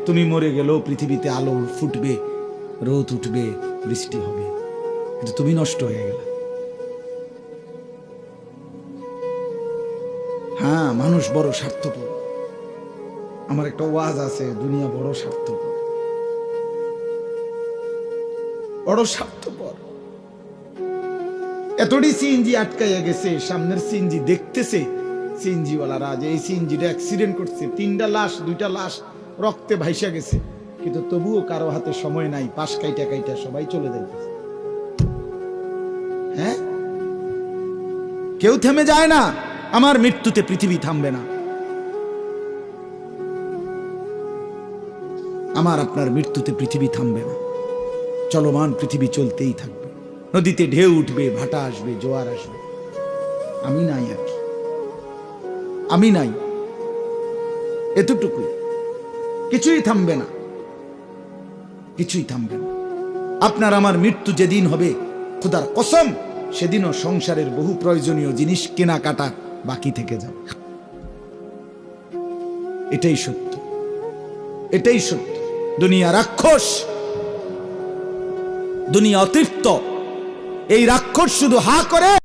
তুমি মরে গেলেও পৃথিবীতে আলো ফুটবে, রোদ উঠবে, বৃষ্টি হবে, কিন্তু তুমি নষ্ট হয়ে গেলে। হ্যাঁ, মানুষ বড় স্বার্থপর। আমার একটা ওয়াজ আছে, দুনিয়া বড় স্বার্থপর, বড় স্বার্থপর। এতটি সিএনজি আটকাইয়া গেছে, সামনের সিএনজি দেখতেছে সিএনজিওয়ালারা যে এই সিএনজিটা অ্যাক্সিডেন্ট করছে, 3টা লাশ, 2টা লাশ রক্তে ভাইসা গেছে, কিন্তু তবুও কারো হাতে সময় নাই, পাশ কাইটা কাইটা সবাই চলে যাইতেছে। হ্যাঁ, কেউ থেমে যায় না। আমার মৃত্যুতে পৃথিবী থামবে না, আমার আপনার মৃত্যুতে পৃথিবী থামবে না। চলমান পৃথিবী চলতেই থাকবে। নদীতে ঢেউ উঠবে, ভাটা আসবে, জোয়ার আসবে, আমি নাই আর কি, আমি নাই, এতটুকু। কিছুই থামবে না, কিছুই থামবে না। আপনার আমার মৃত্যু যেদিন হবে, খোদার কসম, সেদিনও সংসারের বহু প্রয়োজনীয় জিনিস কেনাকাটা বাকি থেকে যাবে। এটাই সত্য, এটাই সত্য। দুনিয়া রাক্ষস, দুনিয়া অতৃপ্ত। এই রাক্ষস শুধু হা করে